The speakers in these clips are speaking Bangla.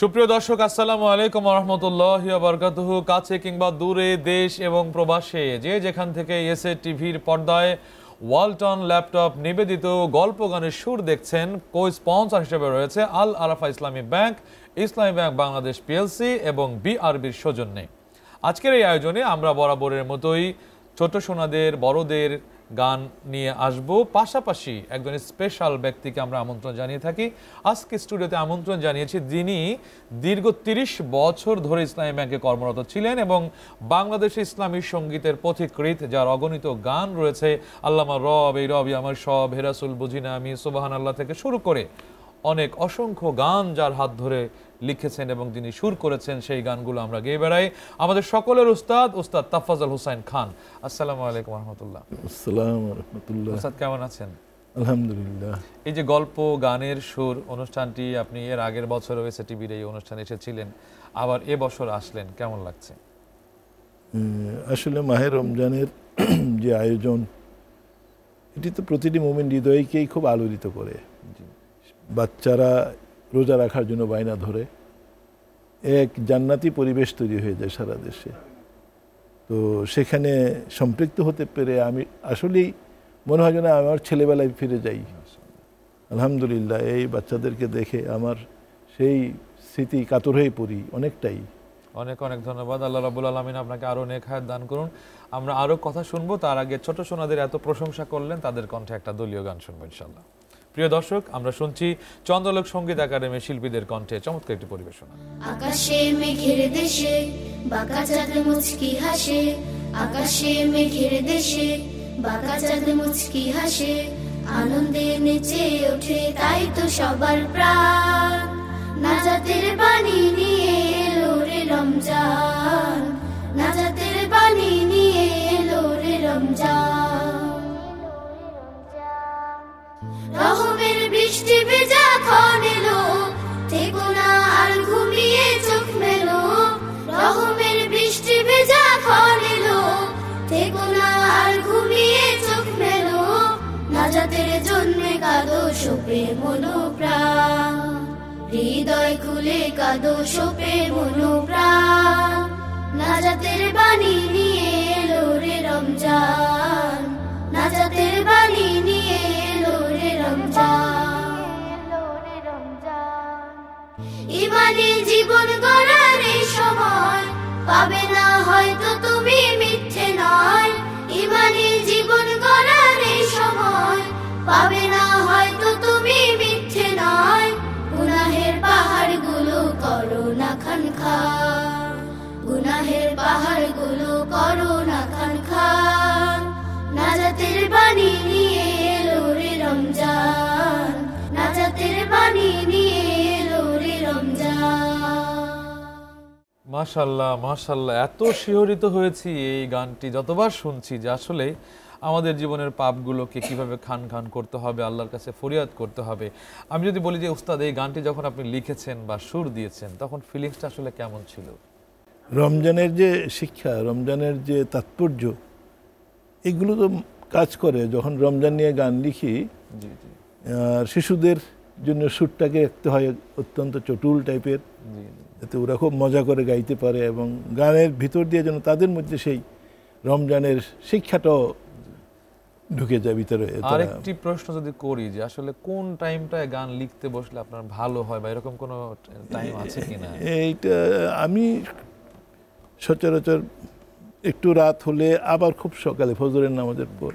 সুপ্রিয় দর্শক, আসসালামু আলাইকুম ওয়া রাহমাতুল্লাহি ওয়া বারাকাতুহু। কাছে কিংবা দূরে, দেশ এবং প্রবাসে যে যেখান থেকে এসএ টিভির পর্দায় ওয়ালটন ল্যাপটপ নিবেদিত গল্প গানের সুর দেখছেন, কো স্পন্সর হিসেবে রয়েছে আল আরাফা ইসলামী ব্যাংক, ইসলামী ব্যাংক বাংলাদেশ পিএলসি এবং বিআরবির সৌজন্যে। আজকের এই আয়োজনে আমরা বরাবরের মতোই ছোট সোনাদের, বড়দের গান নিয়ে আসব। পাশাপাশি একজন স্পেশাল ব্যক্তিকে আমরা আমন্ত্রণ জানিয়ে থাকি। আজকে স্টুডিওতে আমন্ত্রণ জানিয়েছি যিনি দীর্ঘ ৩০ বছর ধরে ইসলামী ব্যাংকে কর্মরত ছিলেন এবং বাংলাদেশে ইসলামী সঙ্গীতের পথিকৃৎ, যার অগণিত গান রয়েছে। আল্লামা রব, এই রবি আমার সব, হেরাসুল বুঝিনা আমি, সুবহান আল্লাহ থেকে শুরু করে অনেক অসংখ্য গান যার হাত ধরে লিখেছেন এবং যিনি সুর করেছেন, সেই গানগুলো আমরা গেয়ে বেড়াই। আমাদের সকলের উস্তাদ তাফাজ্জল হোসাইন খান। আসসালামু আলাইকুম ওয়া রাহমাতুল্লাহ। আসসালামু ওয়া রাহমাতুল্লাহ। উস্তাদ কেমন আছেন? আলহামদুলিল্লাহ। এই যে গল্প গানের সুর অনুষ্ঠানটি, আপনি এর আগের বছর এসএ টিভির এই অনুষ্ঠানে এসেছিলেন, আবার এবছর আসলেন, কেমন লাগছে? আসলে মাহে রমজানের যে আয়োজন, এটি তো প্রতিটি মুমিন হৃদয়কেই খুব আলোড়িত করে। বাচ্চারা রোজা রাখার জন্য বায়না ধরে, এক জান্নাতি পরিবেশ তৈরি হয়ে যায় সারা দেশে। তো সেখানে সম্পৃক্ত হতে পেরে আমি আসলেই মনে হয় যেন আমার ছেলেবেলায় ফিরে যাই। আলহামদুলিল্লাহ, এই বাচ্চাদেরকে দেখে আমার সেই স্মৃতি কাতর হয়ে পড়ি অনেকটাই। অনেক অনেক ধন্যবাদ। আল্লাহ রাব্বুল আলামিন আপনাকে আরো নেক হায়াত দান করুন। আমরা আরো কথা শুনবো, তার আগে ছোট সোনাদের এত প্রশংসা করলেন, তাদের কণ্ঠে একটা দলীয় গান শুনবো ইনশাআল্লাহ। প্রিয় দর্শক, আমরা শুনছি চন্দ্রলোক সঙ্গীত একাডেমির শিল্পীদের কণ্ঠে চমৎকার একটি পরিবেশনা। আকাশে মেঘের দেশে বাঁকা চাঁদ মুচকি হাসে, আকাশে মেঘের দেশে বাঁকা চাঁদ মুচকি হাসে, আনন্দে নেচে ওঠে তাই তো সবার প্রাণ। নাজাতের বাণী নিয়ে এলো রে রমজান, নাজাতের বাণী নিয়ে এলো রে রমজান। রহমের বৃষ্টি ভেজা ক্ষণ এলো, থেকো না আর ঘুমিয়ে চোখ মেলো। রহমের বৃষ্টি ভেজা ক্ষণ এলো, থেকো না আর ঘুমিয়ে চোখ মেলো। নাজাতের জন্যে কাঁদো শোপে মনোপ্রাণ, হৃদয় খুলে কাঁদো শোপে মনোপ্রাণ। নাজাতের বাণী নিয়ে এলো রে রমজান, নাজাতের বাণী নিয়ে এলো রে রমজান। ইমানি জীবন গড়ার এই সময় পাবে না হয়তো তুমি মিথ্যে নয়। ইমানি জীবন গড়ার এই সময় পাবে না হয়তো তুমি মিথ্যে নয়। গুনাহের পাহাড়গুলো করো না খান খান, গুনাহের পাহাড়গুলো করো না খান খান। নাজাতের বাণী নিয়ে এলো রে রমজান, নাজাতের বাণী নিয়ে এলো রে রমজান। মাশাআল্লাহ মাশাআল্লাহ, এত শিহরিত হয়েছি এই গানটি যতবার শুনছি যে আসলে আমাদের জীবনের পাপগুলোকে কিভাবে খান খান করতে হবে, আল্লাহর কাছে ফরিয়াদ করতে হবে। আমি যদি বলি যে উস্তাদ, এই গানটি যখন আপনি লিখেছেন বা সুর দিয়েছেন, তখন ফিলিংসটা আসলে কেমন ছিল? রমজানের যে শিক্ষা, রমজানের যে তাৎপর্য, এগুলো তো কাজ করে। যখন রমজান নিয়ে গান লিখি, আর শিশুদের জন্য সুরটাকে রাখতে হয় অত্যন্ত চটুল টাইপের, যাতে ওরা খুব মজা করে গাইতে পারে এবং গানের ভিতর দিয়ে যেন তাদের মধ্যে সেই রমজানের শিক্ষাটাও ঢুকে যায় ভিতরে। আরেকটি প্রশ্ন যদি করি যে আসলে কোন টাইমটায় গান লিখতে বসলে আপনার ভালো হয়, বা এরকম কোনো টাইম আছে কিনা? এইটা আমি সচরাচর একটু রাত হলে, আবার খুব সকালে ফজরের নামাজের পর,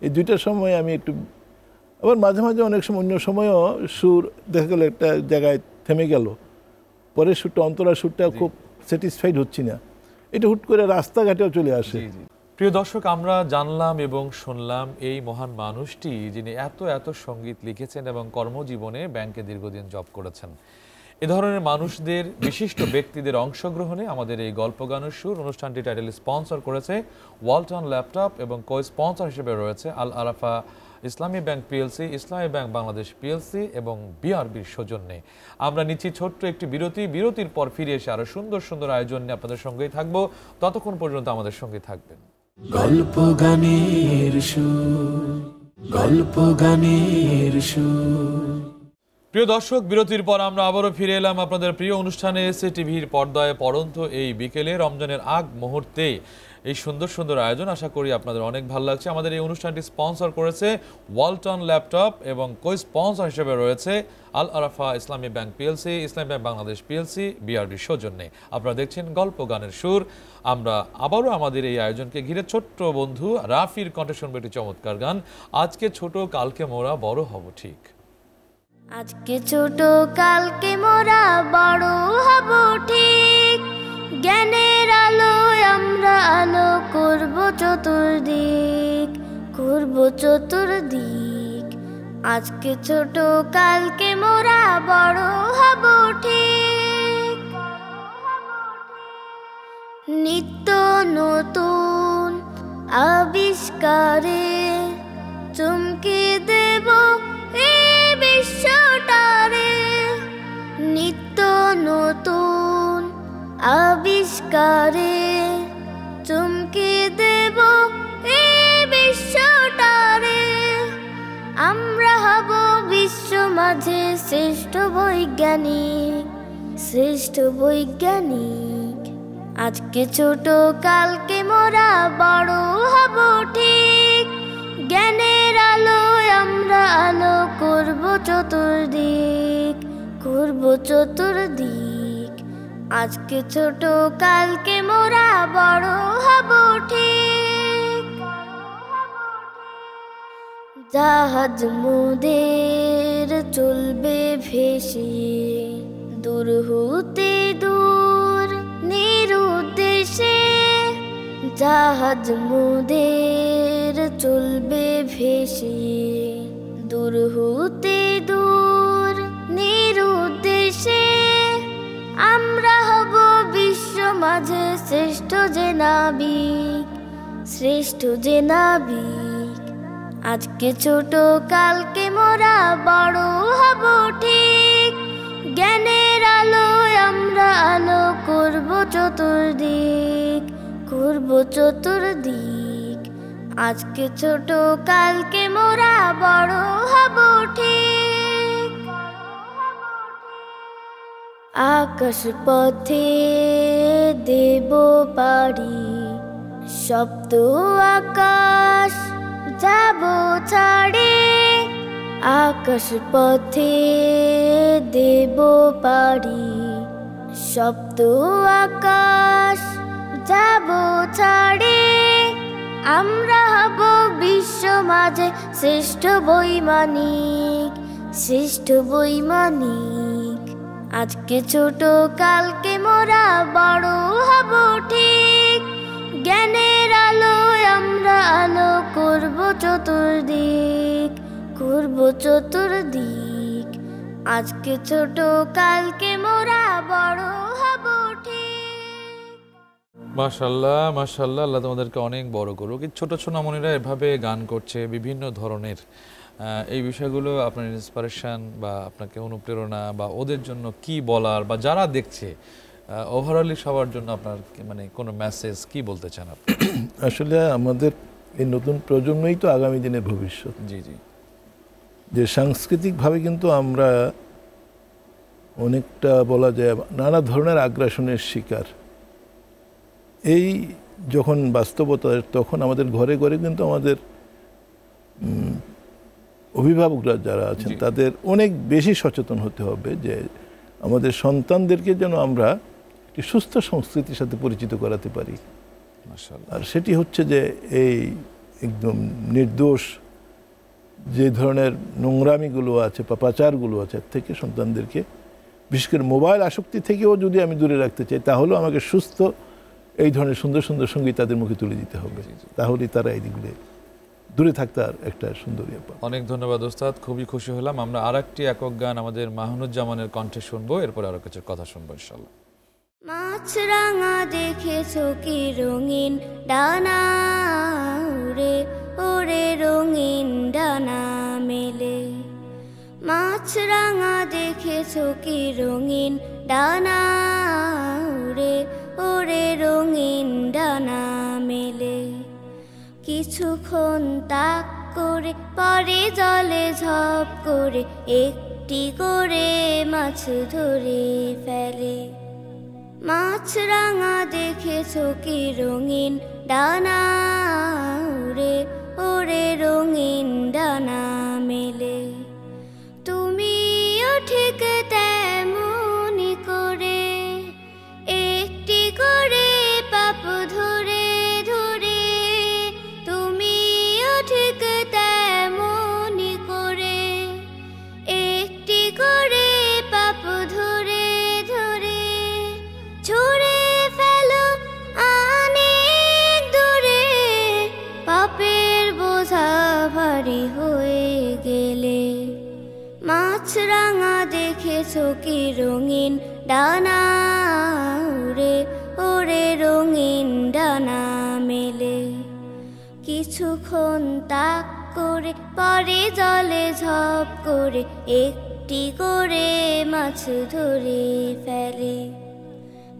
এই দুইটার সময় আমি একটু, আবার মাঝে মাঝে অনেক সময় অন্য সময়ও সুর দেখা গেল একটা জায়গায় থেমে গেল, পরের সুরটা, অন্তরা সুরটা খুব স্যাটিসফাইড হচ্ছি না, এটা হুট করে রাস্তাঘাটেও চলে আসে। প্রিয় দর্শক, আমরা জানলাম এবং শুনলাম এই মহান মানুষটি যিনি এত এত সঙ্গীত লিখেছেন এবং কর্মজীবনে ব্যাংকে দীর্ঘদিন জব করেছেন। এ ধরনের মানুষদের, বিশিষ্ট ব্যক্তিদের অংশগ্রহণে আমাদের এই গল্প গানের সুর অনুষ্ঠানটি টাইটেল স্পন্সর করেছে ওয়ালটন ল্যাপটপ এবং কো স্পন্সর হিসেবে রয়েছে আল আরাফা ইসলামী ব্যাংক পিএলসি, ইসলামী ব্যাংক বাংলাদেশ পিএলসি এবং বিআরবির সৌজন্যে। আমরা নিচ্ছি ছোট্ট একটি বিরতি। বিরতির পর ফিরে এসে আরো সুন্দর সুন্দর আয়োজন নিয়ে আপনাদের সঙ্গেই থাকবো। ততক্ষণ পর্যন্ত আমাদের সঙ্গে থাকবেন। গল্প গানের সুর, গল্প গানের সুর। প্রিয় দর্শক, বিরতির পর আমরা আবারও ফিরে এলাম আপনাদের প্রিয় অনুষ্ঠানে এসে টিভির পর্দায় পড়ন্ত এই বিকেলে রমজানের আগ মুহূর্তে এই সুন্দর সুন্দর আয়োজন। আশা করি আপনাদের অনেক ভালো লাগছে। আমাদের এই অনুষ্ঠানটি স্পন্সর করেছে ওয়ালটন ল্যাপটপ এবং কো স্পন্সর হিসেবে রয়েছে আল আরাফা ইসলামী ব্যাংক পিএলসি, ইসলামী ব্যাংক বাংলাদেশ পিএলসি, বিআরবি সৌজন্যে। আপনারা দেখছেন গল্প গানের সুর। আমরা আবারও আমাদের এই আয়োজনকে ঘিরে ছোট্ট বন্ধু রাফির কণ্ঠে শুনবো একটি চমৎকার গান। আজকে ছোট কালকে মোরা বড় হব ঠিক। আজকে ছোট কালকে মোরা বড় হব ঠিক, জ্ঞানের আলোয় আমরা আলো করব চতুর্দিক, করব চতুর্দিক। আজকে ছোট কালকে মোরা বড় হব ঠিক। নিত্য নতুন আবিষ্কারে চমকে দেব এই বিশ্বটারে, নিত্য নতুন আবিষ্কারে চমকে দেব এই বিশ্বটারে। আমরা হব বিশ্ব মাঝে শ্রেষ্ঠ বৈজ্ঞানিক, শ্রেষ্ঠ বৈজ্ঞানিক। আজকে ছোট কালকে মোরা বড় হব ঠিক, জ্ঞানের আলোয় আমরা আলো করব চতুর্দিক, করব চতুর্দিক। আজকে ছোট কালকে মোরা বড় হব ঠিক। জাহাজ মোদের চলবে ভেসে দূর হতে দূর নিরুদ্দেশে, জাহাজ মোদের চলবে ভেসে দূর হতে দূর নিরুদ্দেশে। আমরা হব বিশ্ব মাঝে শ্রেষ্ঠ যে নাবিক, শ্রেষ্ঠ যে নাবিক। আজকে ছোট কালকে মোরা বড় হব ঠিক, জ্ঞানের আলোয় আমরা আলো করব চতুর্দিক, করব চতুর্দিক। আজকে ছোট কালকে মোরা বড় হব ঠিক। আকাশ পথে দেব পারি সপ্ত আকাশ যাব ছাড়ে, আকাশ পথে দেব পারি সপ্ত আকাশ যাব ছাড়ে। আমরা হব বিশ্ব মাঝে শ্রেষ্ঠ বৈমানিক, শ্রেষ্ঠ বৈমানিক। আজকে ছোট কালকে মোরা বড় হব ঠিক, জ্ঞানের আলোয় আমরা আলো করব চতুর্দিক, করব চতুর্দিক। আজকে ছোট কালকে মোরা বড় হব ঠিক। মাশাআল্লাহ মাশাআল্লাহ, আল্লাহ তোমাদেরকে অনেক বড় করুক। এই ছোট সোনামণিরা এভাবে গান করছে বিভিন্ন ধরনের, এই বিষয়গুলো আপনার ইন্সপিরেশন বা আপনাকে অনুপ্রেরণা বা ওদের জন্য কি বলার, বা যারা দেখছে ওভারঅলি সবার জন্য আপনার মানে কোনো মেসেজ কি বলতে চান আপনি? আসলে আমাদের এই নতুন প্রজন্মই তো আগামী দিনের ভবিষ্যৎ। জি জি, যে সাংস্কৃতিকভাবে কিন্তু আমরা অনেকটা বলা যায় নানা ধরনের আগ্রাসনের শিকার। এই যখন বাস্তবতা, তখন আমাদের ঘরে ঘরে কিন্তু আমাদের অভিভাবকরা যারা আছেন তাদের অনেক বেশি সচেতন হতে হবে যে আমাদের সন্তানদেরকে যেন আমরা একটি সুস্থ সংস্কৃতির সাথে পরিচিত করাতে পারি। আর সেটি হচ্ছে যে এই একদম নির্দোষ যে ধরনের নোংরামিগুলো আছে, পাপাচারগুলো আছে, থেকে সন্তানদেরকে বিশেষ করে মোবাইল আসক্তি থেকেও যদি আমি দূরে রাখতে চাই, তাহলেও আমাকে সুস্থ এই ধরনের সুন্দর সুন্দর সঙ্গীত তাদের মুখে তুলে দিতে হবে। তাহলেই তারা এই দিকগুলো দূরে থাকতে আর একটা সুন্দর ইয়ে পাবে। অনেক ধন্যবাদ ওস্তাদ, খুবই খুশি হলাম। আমরা আরেকটি একক গান আমাদের মাহনুজ্জামানের কণ্ঠে শুনবো, এরপর আরো কিছু কথা শুনবো ইনশাআল্লাহ। মাছরাঙা দেখেছো কি রঙিন ডানা উড়ে ওরে রঙিন ডানা মেলে, মাছরাঙা দেখেছো কি রঙিন ডানা উড়ে ওরে রঙিন ডানা মেলে। কিছুক্ষণ তাক করে পরে জলে ঝপ করে একটু একটি করে মাছ ধরে ফেলে। মাছরাঙা দেখেছো কি রঙিন ডানা উড়ে, ওরে রঙিন ডানা মেলে। তুমিও ঠিক তেমনি করে একটি করে পাপ ধরে ধরে, তুমিও ঠিক তেমনি করে একটি করে পাপ ধরে ধরে ছুঁড়ে ফেলো অনেক দূরে। পাপের বোঝা ভারী হয়ে গেলে মাছরাঙা দেখেছো কি রঙিন ডানা উড়ে, ওরে রঙিন ডানা মেলে। কিছুক্ষণ তাক করে পরে জলে ঝপ করে একটি করে মাছ ধরে ফেলে।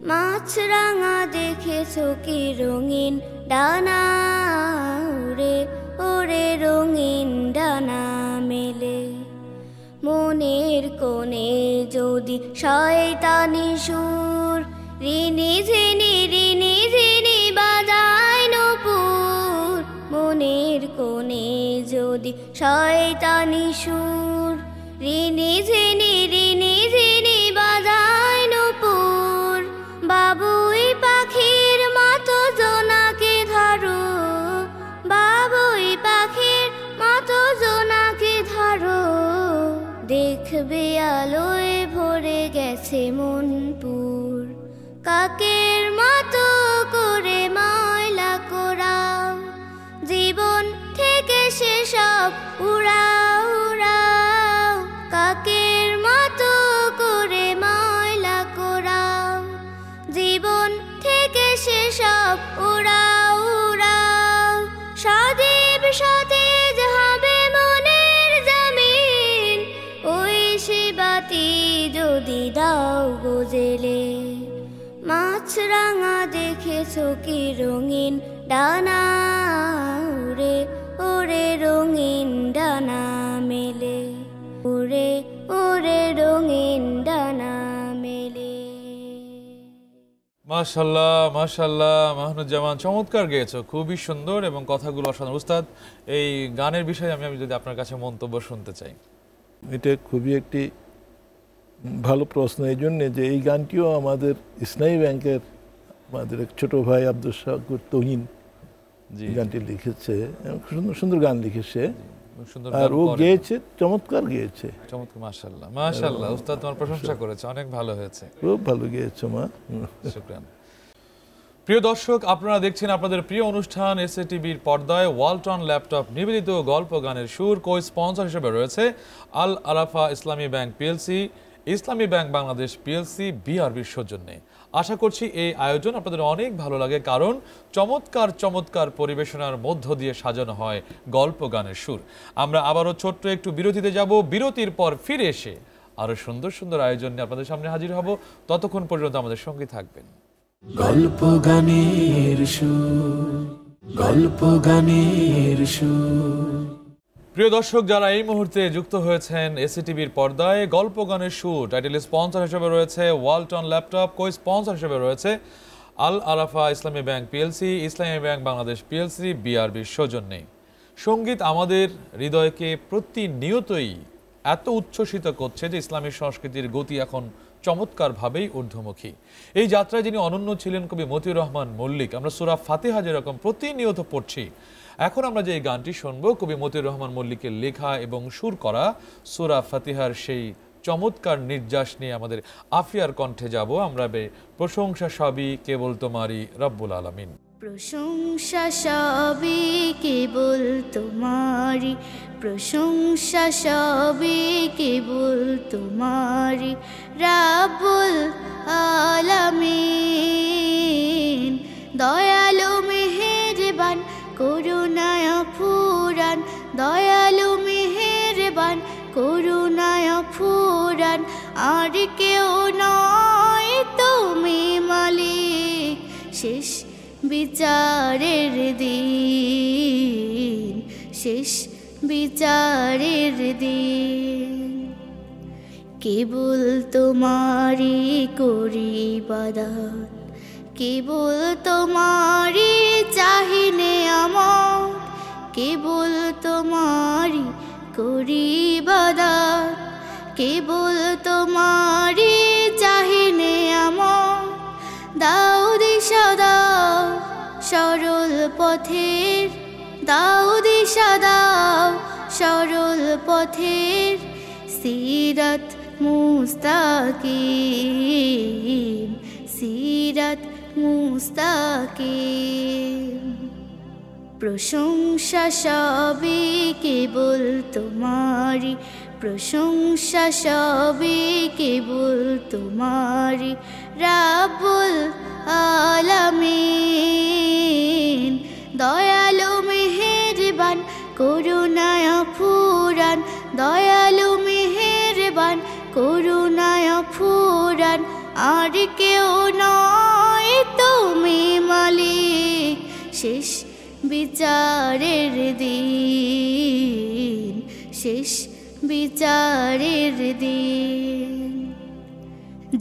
মাছরাঙা দেখেছো কি রঙিন ডানা উড়ে, ওরে রঙিন ডানা মেলে। মনের কোণে যদি শয়তানি সুর রিনি ঝিনি বাজায় নূপুর। মনের কোণে যদি শয়তানি সুর রিনি ঝিনি বাজায় নূপুর। বাবুই পাখির মতো জোনাকে ধরো, বাবুই পাখির মতো জোনাকে ধরো। দেখবে আলোয় ভরে গেছে মনপুর। কাকের মতো করে ময়লা কোরাও, জীবন থেকে সেসব উড়াও উড়াও। কাকের মতো করে ময়লা কোরাও, জীবন থেকে সেসব উড়াও উড়াও। সজীব সতেজ হবে মনের জমিন, ওই সে বাতি যদি দাও গোজেলে। মাছরাঙা দেখেছো কি রঙিন ডানা উড়ে, ওরে রঙিন ডানা মেলে। উড়ে ওরে রঙিন ডানা মেলে। মাশাল্লাহ মাশাল্লাহ মাহনুজ্জামান, চমৎকার গেয়েছো, খুবই সুন্দর এবং কথাগুলো অসাধারণ। উস্তাদ, এই গানের বিষয়ে আমি যদি আপনার কাছে মন্তব্য শুনতে চাই। এটা খুবই একটি ভালো প্রশ্ন এই জন্যে যে এই গানটিও আমাদের ইসলামী ব্যাংকের আমাদের এক ছোট ভাই আব্দুল শাকুর তহিন গানটি লিখেছে। সুন্দর সুন্দর গান লিখেছে আর ও গেয়েছে, চমৎকার গেয়েছে। চমৎকার, মাশাআল্লাহ মাশাআল্লাহ। উস্তাদ তোমার প্রশংসা করেছে, অনেক ভালো হয়েছে, খুব ভালো গেয়েছো মা। শুকরান। প্রিয় দর্শক, আপনারা দেখছেন আপনাদের প্রিয় অনুষ্ঠান এসএ টিভির পর্দায় ওয়ালটন ল্যাপটপ নিবেদিত গল্প গানের সুর। কো স্পন্সর হিসেবে রয়েছে আল আরাফা ইসলামী ব্যাংক পিএলসি, ইসলামী ব্যাংক বাংলাদেশ পিএলসি, বিআরবির সৌজন্যে। আশা করছি এই আয়োজন আপনাদের অনেক ভালো লাগে, কারণ চমৎকার চমৎকার পরিবেশনার মধ্য দিয়ে সাজানো হয় গল্প গানের সুর। আমরা আবারও ছোট্ট একটু বিরতিতে যাব, বিরতির পর ফিরে এসে আরো সুন্দর সুন্দর আয়োজন নিয়ে আপনাদের সামনে হাজির হব। ততক্ষণ পর্যন্ত আমাদের সঙ্গে থাকবেন। গল্প গানের সুর, গল্প গানের সুর। প্রিয় দর্শক, যারা এই মুহূর্তে যুক্ত হয়েছেন এসএ টিভির পর্দায়, গল্প গানের সুর টাইটেল স্পন্সর হিসেবে রয়েছে ওয়ালটন ল্যাপটপ, কো স্পন্সর হিসেবে রয়েছে আল আরাফা ইসলামী ব্যাংক পিএলসি, ইসলামী ব্যাংক বাংলাদেশ পিএলসি, বিআরবির সৌজন্যে। সঙ্গীত আমাদের হৃদয়কে প্রতিনিয়তই এত উচ্ছ্বসিত করছে যে ইসলামী সংস্কৃতির গতি এখন চমৎকারভাবেই ঊর্ধ্বমুখী। এই যাত্রায় যিনি অনন্য ছিলেন কবি মতিউর রহমান মল্লিক। আমরা সূরা ফাতিহা যেরকম প্রতিনিয়ত পড়ছি, এখন আমরা যে এই গানটি শুনবো কবি মতিউর রহমান মল্লিকের লেখা এবং সুর করা সূরা ফাতিহার সেই চমৎকার নির্যাস নিয়ে আমাদের আফিয়ার কণ্ঠে যাব আমরা। প্রশংসা সবই কেবল তোমারই রব্বুল আলামিন। প্রশংসা সবই কেবল তোমারি, প্রশংসা সবই কেবল তোমারি রব্বুল আলামিন। দয়ালু মেহেরবান করুণায় ফুরান, দয়ালু মেহেরবান করুণায় ফুরান। আর কেউ নয় তুমি মালিক, শেষ বিচারের দিন, শেষ বিচারের দিন। কেবল তোমারি করি ইবাদত, কেবল তোমারি চাহিনে আমার, কেবল তোমারি করি ইবাদত, কেবল তোমারি চাহিনে আমার। দাও দিশা দাও সরল পথের, দাও দিশা দাও সরল পথের, সিরাত মুস্তাকিম, সিরাত মুস্তাকিম। প্রশংসা সবে কেবল তোমারি, প্রশংসা সবে কেবল তোমারি, রাব্বুল আলামিন। দয়ালু মেহেরবান করুণায় ফুরান, দয়ালু মেহেরবান করুণায় ফুরান। আর কেউ নয় তুমি মালিক, শেষ বিচারের দিন, শেষ বিচারের দিন।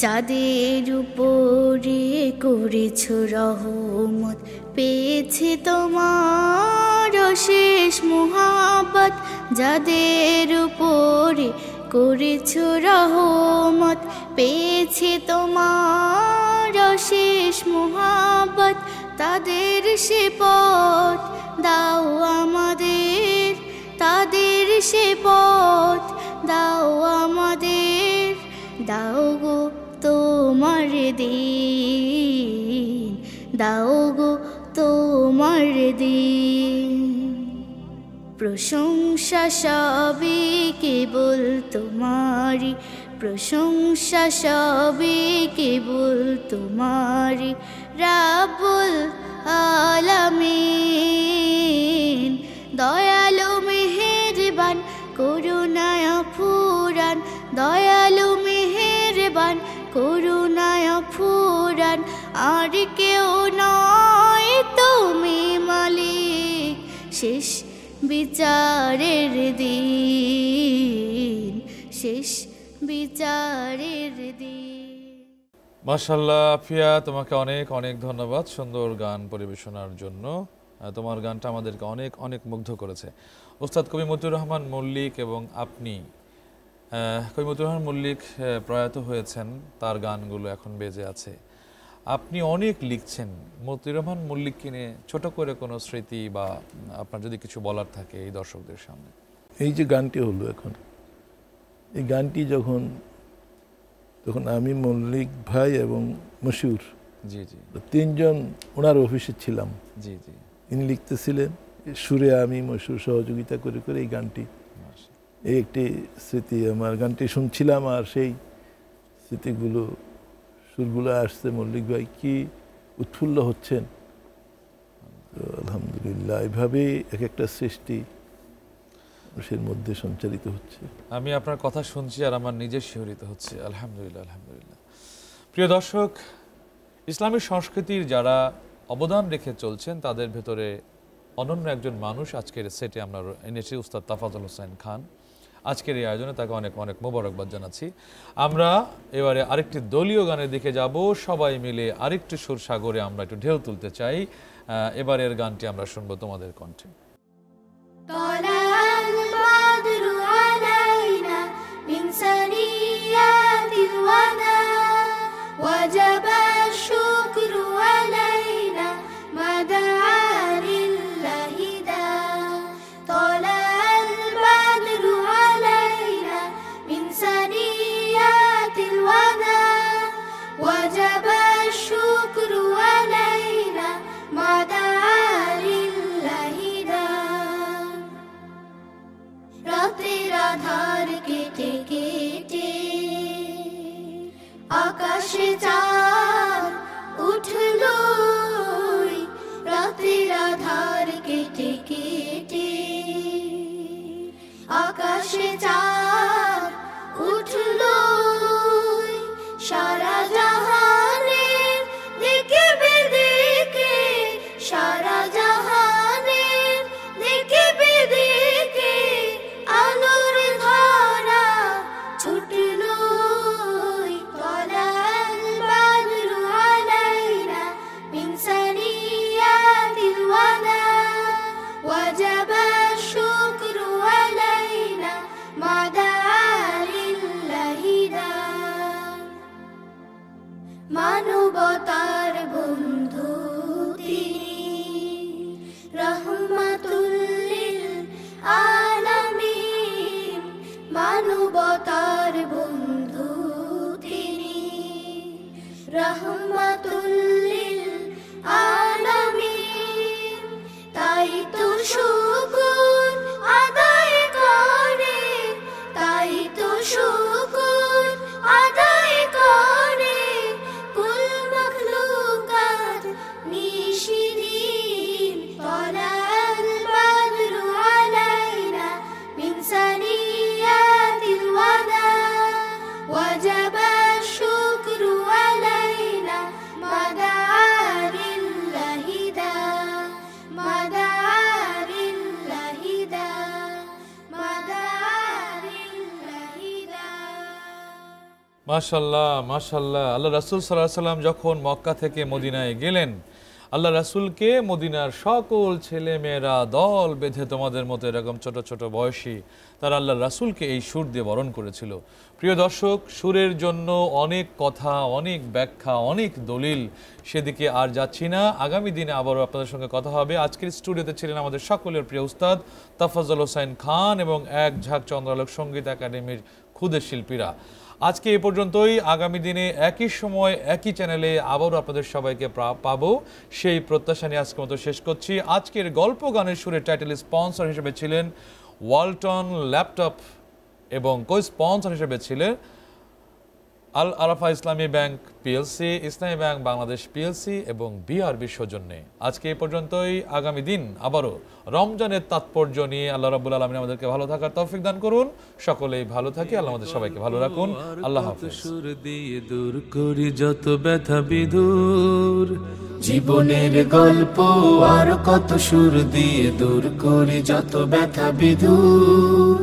যাদের উপরে করেছ রহমত, পেয়েছে তোমার শেষ মুহাব্বত। যাদের উপরে করেছ রহমত, পেয়েছে তোমার শেষ মুহাব্বত। তাদের সে পথ দাও আমাদের, তাদের সে পথ দাও আমাদের। দাও গো তোমার দিন, দাও গো তোমার দিন। প্রশংসা সবে কেবল তোমারি, প্রশংসা সবে কেবল তোমারি, রাব্বুল আলামিন। দয়ালু মেহেরবান করুণায় ফুরান, দয়ালু মেহেরবান করুণায় ফুরান। আর কেউ নয় তুমি মালিক, শেষ বিচারের দিন, শেষ বিচারের দিন। মাশাআল্লাহ আফিয়া, তোমাকে অনেক অনেক ধন্যবাদ সুন্দর গান পরিবেশনার জন্য। তোমার গানটা আমাদেরকে অনেক অনেক মুগ্ধ করেছে। ওস্তাদ কবি মতিউর রহমান মল্লিক এবং আপনি, কবি মতিউর রহমান মল্লিক প্রয়াত হয়েছেন, তার গানগুলো এখন বেজে আছে। আপনি অনেক লিখছেন, মতিউর রহমান মল্লিককে নিয়ে ছোট করে কোনো স্মৃতি বা আপনার যদি কিছু বলার থাকে এই দর্শকদের সামনে। এই যে গানটি হলো এখন, এই গানটি যখন আমি মল্লিক ভাই এবং মশিউর, জি জি, তিনজন ওনার অফিসে ছিলাম। জি জি, ইনি লিখতেছিলেন, সুরে আমি মশিউর সহযোগিতা করে করে এই গানটি, এই একটি স্মৃতি। আমার গানটি শুনছিলাম আর সেই স্মৃতিগুলো, সুরগুলো আসছে। মল্লিক ভাই কি উৎফুল্ল হচ্ছেন। তো আলহামদুলিল্লাহ, এভাবেই এক একটা সৃষ্টি মানুষের মধ্যে সঞ্চারিত হচ্ছে। আমি আপনার কথা শুনছি আর আমার নিজের শিহরিত হচ্ছে। আলহামদুলিল্লাহ, আলহামদুলিল্লাহ। প্রিয় দর্শক, ইসলামী সংস্কৃতির যারা অবদান রেখে চলছেন তাদের ভেতরে অনন্য একজন মানুষ আজকের সেটে আমরা এনেছি, উস্তাদ তাফাজ্জল হোসেন খান। আজকের এই আয়োজনে তাকে অনেক অনেক মোবারকবাদ জানাচ্ছি। আমরা এবারে আরেকটি দলীয় গানের দিকে যাব, সবাই মিলে আরেকটি সুর সাগরে আমরা একটু ঢেউ তুলতে চাই। এবারের গানটি আমরা শুনবো তোমাদের কণ্ঠে। وجب الشكر علينا ما دعا لله دا. طلع البدر علينا من ثنيات الوداع وجب الشكر علينا ما دعا لله دا. রাতের আধার কেটে কেটে আকাশে চাঁদ উঠলো, রাতের আধার কেটে কেটে আকাশে চাঁদ উঠলো, সারা জাহানের দিকে বেদিকে, সারা জাহানের দিকে বেদিকে আলোর ধারা ছুটলো। মানবতার বন্ধু তিনি, রহমাতুল লিল আলামিন, মানবতার বন্ধু তিনি, রহমাতুল লিল আলামিন। তাই তো শুকর আদায় করে, তাই তো শুকর আদায় করে কুল মখলুকাত নিশিদিন। তলাল বদরু আলাইনা মিন সানিয়াতিল ওয়াদা, ওয়াজাবা শুকরু আলাইনা মাদারিল্লাহি দা, মাদারিল্লাহি দা, মাদারিল্লাহি দা। মাশাল্লাহ মাশাল্লাহ। আল্লাহ রাসূল সাল্লাল্লাহু আলাইহি সাল্লাম যখন মক্কা থেকে মদিনায় গেলেন, আল্লাহ রাসূলকে মদিনার সকল ছেলে মেয়েরা দল বেঁধে তোমাদের মতো এরকম ছোট ছোট বয়সী তারা আল্লাহ রাসূলকে এই সুর দিয়ে বরণ করেছিল। প্রিয় দর্শক, সুরের জন্য অনেক কথা, অনেক ব্যাখ্যা, অনেক দলিল, সেদিকে আর যাচ্ছি না। আগামী দিনে আবারও আপনাদের সঙ্গে কথা হবে। আজকের স্টুডিওতে ছিলেন আমাদের সকলের প্রিয় উস্তাদ তাফাজ্জল হোসেন খান এবং এক ঝাঁক চন্দ্রালোক সঙ্গীত একাডেমির ক্ষুদে শিল্পীরা। আজকে এ পর্যন্তই। আগামী দিনে একই সময় একই চ্যানেলে আবারও আপনাদের সবাইকে পাবো, সেই প্রত্যাশা নিয়ে আজকের মতো শেষ করছি। আজকের গল্প গানের সুরের টাইটেল স্পন্সর হিসেবে ছিলেন ওয়ালটন ল্যাপটপ এবং কো স্পন্সর হিসেবে ছিলেন আল আরাফা ইসলামী ব্যাংক পিএলসি, ইসলামী ব্যাংক বাংলাদেশ পিএলসি এবং বিআরবি সৌজন্যে। আজকে এই পর্যন্তই। আগামী দিন আবারও রমজানের তাৎপর্য নিয়ে আল্লাহ রাব্বুল আলামিন আমাদেরকে ভালো থাকার তৌফিক দান করুন। সকলেই ভালো থাকি। আল্লাহ আমাদের সবাইকে ভালো রাখুন। আল্লাহ হাফেজ। সুর দিয়ে দূর করি যত ব্যথা বিদূর, জীবনের গল্প আর কত সুর দিয়ে দূর করি যত ব্যথা বিদূর।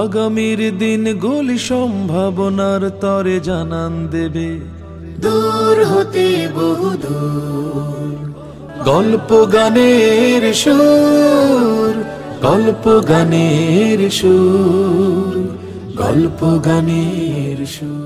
আগামীর দিন গুলি সম্ভাবনার তরে জানান দেবে দূর হতে বহু দূর। গল্প গানের সুর, গল্প গানের সুর, গল্প গানের সুর।